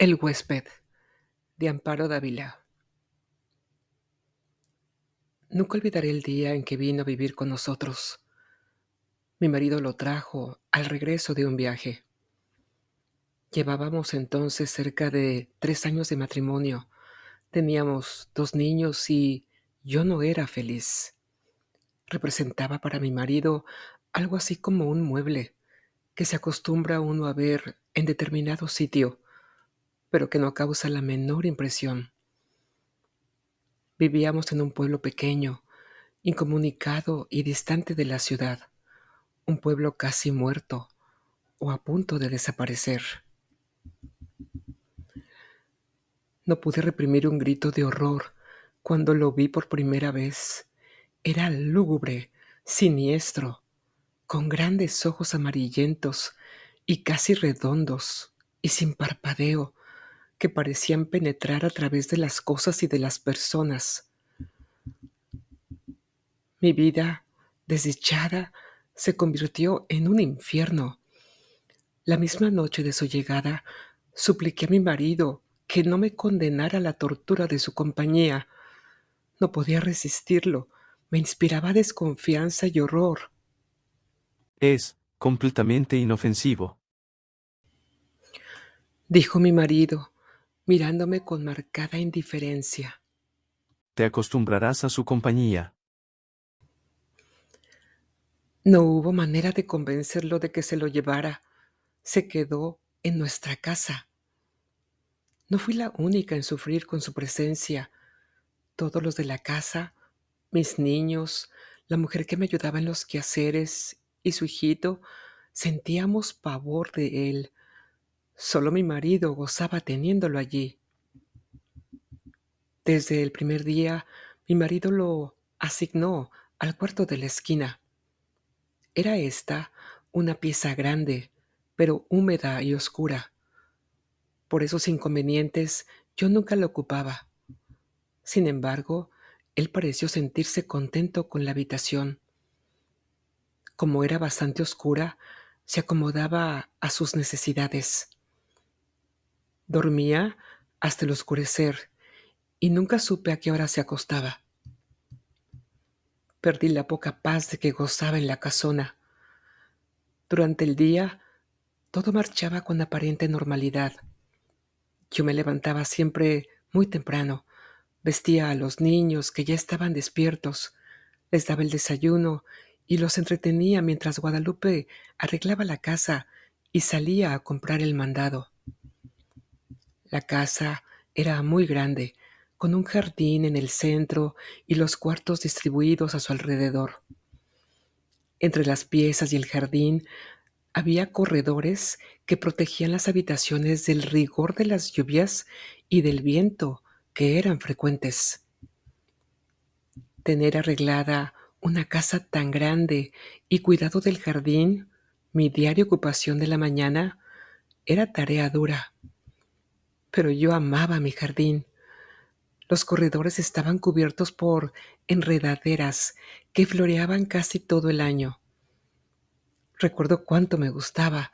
El huésped, de Amparo Dávila. Nunca olvidaré el día en que vino a vivir con nosotros. Mi marido lo trajo al regreso de un viaje. Llevábamos entonces cerca de 3 años de matrimonio. Teníamos 2 niños y yo no era feliz. Representaba para mi marido algo así como un mueble que se acostumbra uno a ver en determinado sitio, pero que no causa la menor impresión. Vivíamos en un pueblo pequeño, incomunicado y distante de la ciudad, un pueblo casi muerto o a punto de desaparecer. No pude reprimir un grito de horror cuando lo vi por primera vez. Era lúgubre, siniestro, con grandes ojos amarillentos y casi redondos y sin parpadeo, que parecían penetrar a través de las cosas y de las personas. Mi vida, desdichada, se convirtió en un infierno. La misma noche de su llegada, supliqué a mi marido que no me condenara a la tortura de su compañía. No podía resistirlo. Me inspiraba desconfianza y horror. Es completamente inofensivo. Dijo mi marido, mirándome con marcada indiferencia. Te acostumbrarás a su compañía. No hubo manera de convencerlo de que se lo llevara. Se quedó en nuestra casa. No fui la única en sufrir con su presencia. Todos los de la casa, mis niños, la mujer que me ayudaba en los quehaceres y su hijito, sentíamos pavor de él. Solo mi marido gozaba teniéndolo allí. Desde el primer día, mi marido lo asignó al cuarto de la esquina. Era esta una pieza grande, pero húmeda y oscura. Por esos inconvenientes, yo nunca la ocupaba. Sin embargo, él pareció sentirse contento con la habitación. Como era bastante oscura, se acomodaba a sus necesidades. Dormía hasta el oscurecer y nunca supe a qué hora se acostaba. Perdí la poca paz de que gozaba en la casona. Durante el día, todo marchaba con aparente normalidad. Yo me levantaba siempre muy temprano, vestía a los niños que ya estaban despiertos, les daba el desayuno y los entretenía mientras Guadalupe arreglaba la casa y salía a comprar el mandado. La casa era muy grande, con un jardín en el centro y los cuartos distribuidos a su alrededor. Entre las piezas y el jardín había corredores que protegían las habitaciones del rigor de las lluvias y del viento, que eran frecuentes. Tener arreglada una casa tan grande y cuidado del jardín, mi diaria ocupación de la mañana, era tarea dura. Pero yo amaba mi jardín. Los corredores estaban cubiertos por enredaderas que floreaban casi todo el año. Recuerdo cuánto me gustaba,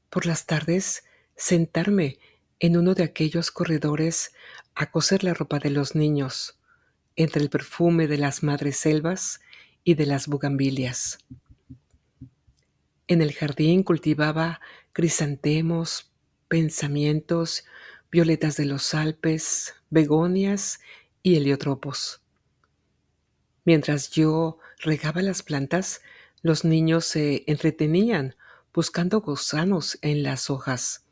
por las tardes, sentarme en uno de aquellos corredores a coser la ropa de los niños, entre el perfume de las madreselvas y de las bugambilias. En el jardín cultivaba crisantemos, pensamientos, violetas de los Alpes, begonias y heliotropos. Mientras yo regaba las plantas, los niños se entretenían buscando gusanos en las hojas.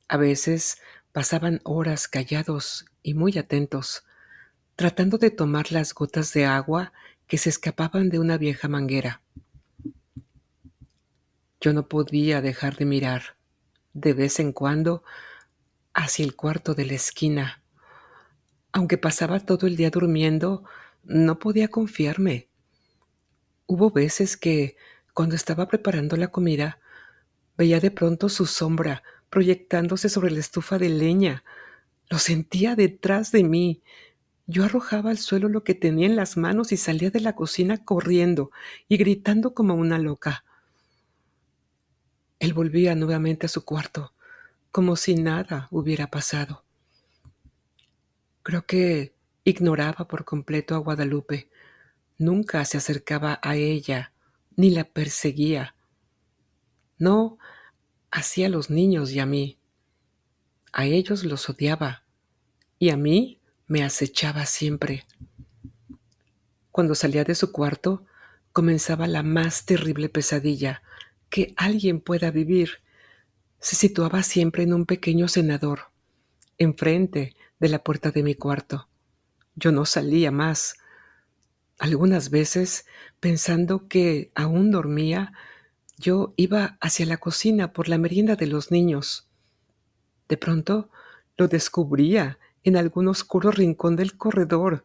A veces pasaban horas callados y muy atentos, tratando de tomar las gotas de agua que se escapaban de una vieja manguera. Yo no podía dejar de mirar, de vez en cuando, hacia el cuarto de la esquina. Aunque pasaba todo el día durmiendo, no podía confiarme. Hubo veces que, cuando estaba preparando la comida, veía de pronto su sombra proyectándose sobre la estufa de leña. Lo sentía detrás de mí. Yo arrojaba al suelo lo que tenía en las manos y salía de la cocina corriendo y gritando como una loca. Él volvía nuevamente a su cuarto, como si nada hubiera pasado. Creo que ignoraba por completo a Guadalupe. Nunca se acercaba a ella, ni la perseguía. No hacía a los niños y a mí. A ellos los odiaba y a mí me acechaba siempre. Cuando salía de su cuarto, comenzaba la más terrible pesadilla que alguien pueda vivir. Se situaba siempre en un pequeño cenador, enfrente de la puerta de mi cuarto. Yo no salía más. Algunas veces, pensando que aún dormía, yo iba hacia la cocina por la merienda de los niños. De pronto, lo descubría en algún oscuro rincón del corredor,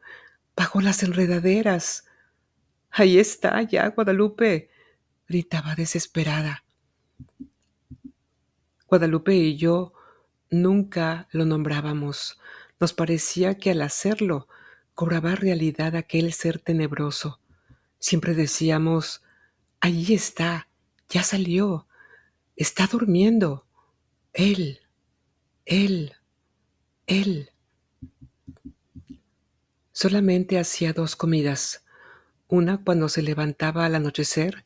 bajo las enredaderas. «Ahí está ya, Guadalupe», gritaba desesperada. Guadalupe y yo nunca lo nombrábamos. Nos parecía que al hacerlo cobraba realidad aquel ser tenebroso. Siempre decíamos: «Allí está, ya salió, está durmiendo. Él, él, él». Solamente hacía 2 comidas, una cuando se levantaba al anochecer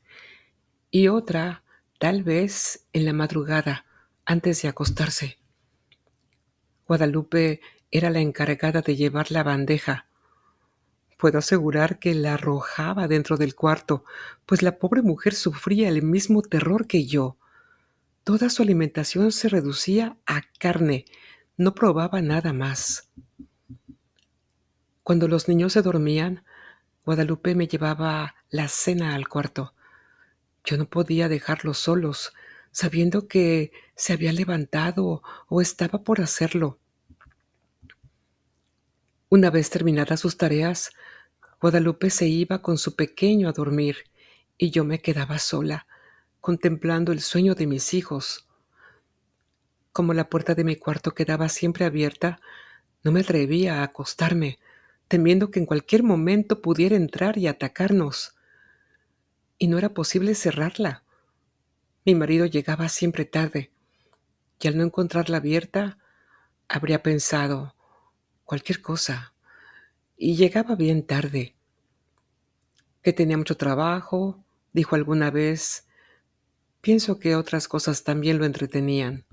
y otra, tal vez, en la madrugada, antes de acostarse. Guadalupe era la encargada de llevar la bandeja. Puedo asegurar que la arrojaba dentro del cuarto, pues la pobre mujer sufría el mismo terror que yo. Toda su alimentación se reducía a carne, no probaba nada más. Cuando los niños se dormían, Guadalupe me llevaba la cena al cuarto. Yo no podía dejarlos solos, sabiendo que se había levantado o estaba por hacerlo. Una vez terminadas sus tareas, Guadalupe se iba con su pequeño a dormir y yo me quedaba sola, contemplando el sueño de mis hijos. Como la puerta de mi cuarto quedaba siempre abierta, no me atrevía a acostarme, temiendo que en cualquier momento pudiera entrar y atacarnos. Y no era posible cerrarla. Mi marido llegaba siempre tarde, y al no encontrarla abierta, habría pensado cualquier cosa. Y llegaba bien tarde. Que tenía mucho trabajo, dijo alguna vez. Pienso que otras cosas también lo entretenían.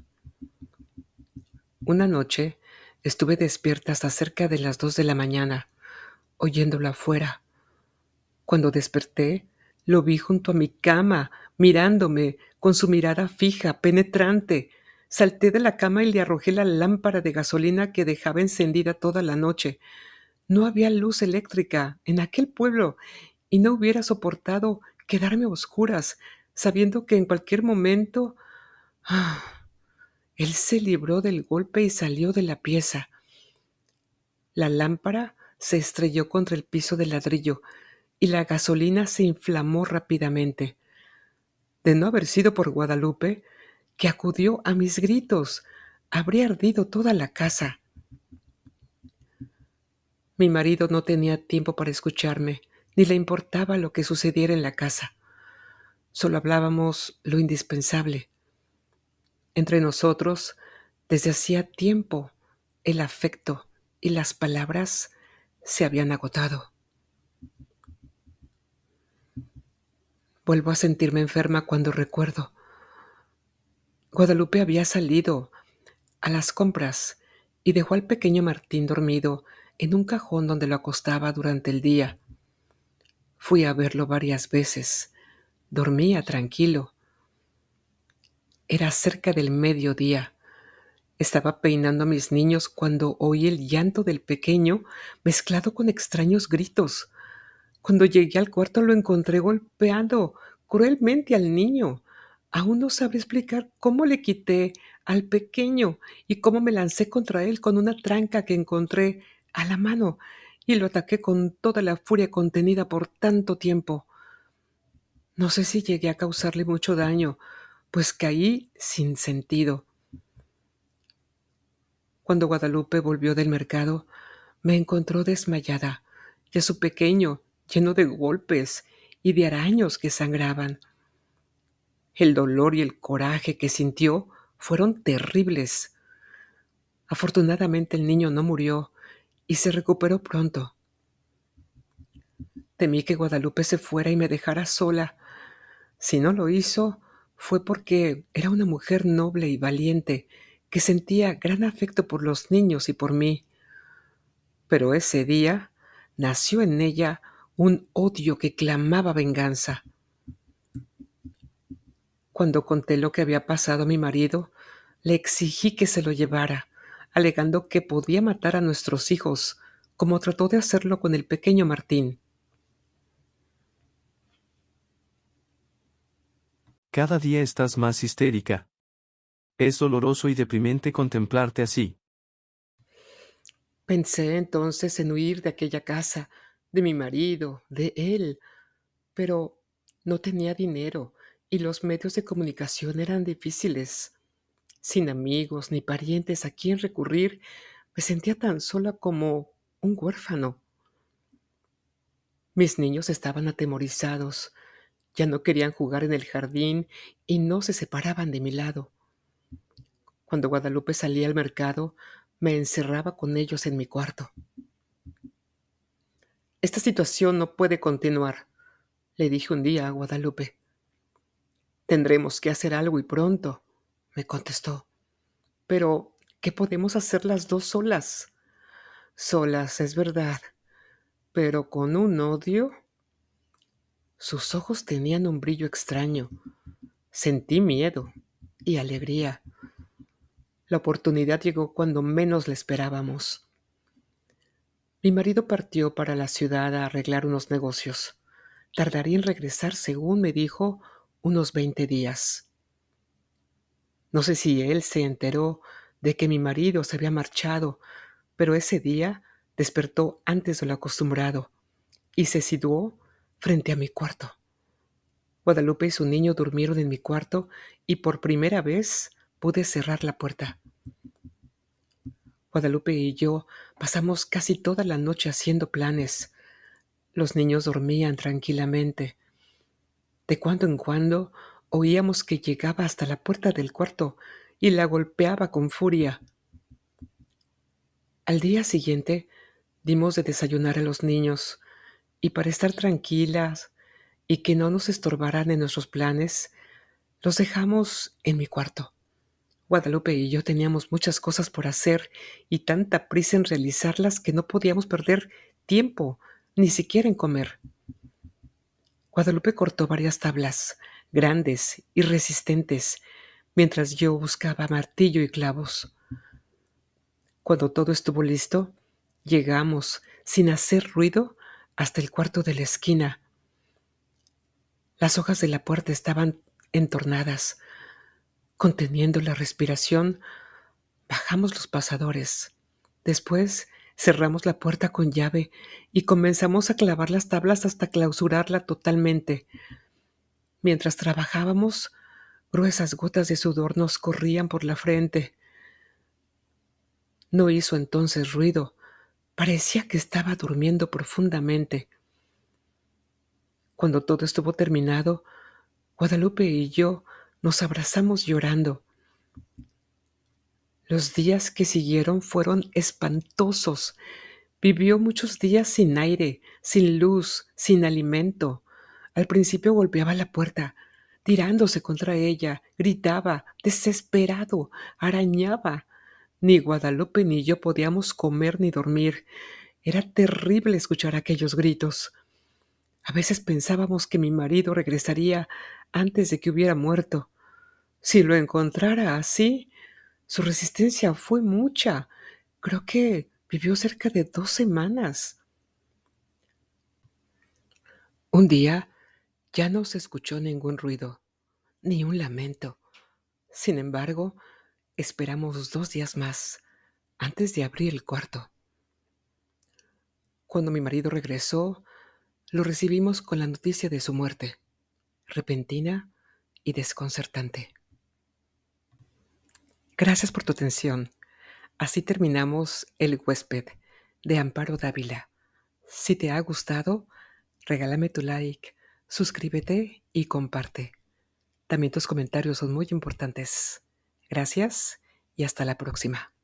Una noche estuve despierta hasta cerca de las 2 de la mañana, oyéndolo afuera. Cuando desperté, lo vi junto a mi cama, mirándome con su mirada fija, penetrante. Salté de la cama y le arrojé la lámpara de gasolina que dejaba encendida toda la noche. No había luz eléctrica en aquel pueblo y no hubiera soportado quedarme a oscuras, sabiendo que en cualquier momento él se libró del golpe y salió de la pieza. La lámpara se estrelló contra el piso de ladrillo y la gasolina se inflamó rápidamente. De no haber sido por Guadalupe, que acudió a mis gritos, habría ardido toda la casa. Mi marido no tenía tiempo para escucharme, ni le importaba lo que sucediera en la casa. Solo hablábamos lo indispensable. Entre nosotros, desde hacía tiempo, el afecto y las palabras se habían agotado. Vuelvo a sentirme enferma cuando recuerdo. Guadalupe había salido a las compras y dejó al pequeño Martín dormido en un cajón donde lo acostaba durante el día. Fui a verlo varias veces. Dormía tranquilo. Era cerca del mediodía. Estaba peinando a mis niños cuando oí el llanto del pequeño mezclado con extraños gritos. Cuando llegué al cuarto lo encontré golpeando cruelmente al niño. Aún no sabré explicar cómo le quité al pequeño y cómo me lancé contra él con una tranca que encontré a la mano y lo ataqué con toda la furia contenida por tanto tiempo. No sé si llegué a causarle mucho daño, pues caí sin sentido. Cuando Guadalupe volvió del mercado, me encontró desmayada y a su pequeño lleno de golpes y de araños que sangraban. El dolor y el coraje que sintió fueron terribles. Afortunadamente el niño no murió y se recuperó pronto. Temí que Guadalupe se fuera y me dejara sola. Si no lo hizo, fue porque era una mujer noble y valiente, que sentía gran afecto por los niños y por mí. Pero ese día nació en ella un odio que clamaba venganza. Cuando conté lo que había pasado a mi marido, le exigí que se lo llevara, alegando que podía matar a nuestros hijos, como trató de hacerlo con el pequeño Martín. Cada día estás más histérica. Es doloroso y deprimente contemplarte así. Pensé entonces en huir de aquella casa, de mi marido, de él, pero no tenía dinero y los medios de comunicación eran difíciles. Sin amigos ni parientes a quien recurrir, me sentía tan sola como un huérfano. Mis niños estaban atemorizados, ya no querían jugar en el jardín y no se separaban de mi lado. Cuando Guadalupe salía al mercado, me encerraba con ellos en mi cuarto. Esta situación no puede continuar, le dije un día a Guadalupe. Tendremos que hacer algo y pronto, me contestó. Pero, ¿qué podemos hacer las dos solas? Solas, es verdad, pero con un odio. Sus ojos tenían un brillo extraño. Sentí miedo y alegría. La oportunidad llegó cuando menos la esperábamos. Mi marido partió para la ciudad a arreglar unos negocios. Tardaría en regresar, según me dijo, unos 20 días. No sé si él se enteró de que mi marido se había marchado, pero ese día despertó antes de lo acostumbrado y se situó frente a mi cuarto. Guadalupe y su niño durmieron en mi cuarto y por primera vez pude cerrar la puerta. Guadalupe y yo pasamos casi toda la noche haciendo planes. Los niños dormían tranquilamente. De cuando en cuando oíamos que llegaba hasta la puerta del cuarto y la golpeaba con furia. Al día siguiente dimos de desayunar a los niños y para estar tranquilas y que no nos estorbaran en nuestros planes, los dejamos en mi cuarto. Guadalupe y yo teníamos muchas cosas por hacer y tanta prisa en realizarlas que no podíamos perder tiempo, ni siquiera en comer. Guadalupe cortó varias tablas, grandes y resistentes, mientras yo buscaba martillo y clavos. Cuando todo estuvo listo, llegamos, sin hacer ruido, hasta el cuarto de la esquina. Las hojas de la puerta estaban entornadas. Conteniendo la respiración, bajamos los pasadores. Después cerramos la puerta con llave y comenzamos a clavar las tablas hasta clausurarla totalmente. Mientras trabajábamos, gruesas gotas de sudor nos corrían por la frente. No hizo entonces ruido. Parecía que estaba durmiendo profundamente. Cuando todo estuvo terminado, Guadalupe y yo nos abrazamos llorando. Los días que siguieron fueron espantosos. Vivió muchos días sin aire, sin luz, sin alimento. Al principio golpeaba la puerta, tirándose contra ella, gritaba, desesperado, arañaba. Ni Guadalupe ni yo podíamos comer ni dormir. Era terrible escuchar aquellos gritos. A veces pensábamos que mi marido regresaría antes de que hubiera muerto. Si lo encontrara así, su resistencia fue mucha. Creo que vivió cerca de 2 semanas. Un día ya no se escuchó ningún ruido, ni un lamento. Sin embargo, esperamos 2 días más antes de abrir el cuarto. Cuando mi marido regresó, lo recibimos con la noticia de su muerte, repentina y desconcertante. Gracias por tu atención. Así terminamos El huésped de Amparo Dávila. Si te ha gustado, regálame tu like, suscríbete y comparte. También tus comentarios son muy importantes. Gracias y hasta la próxima.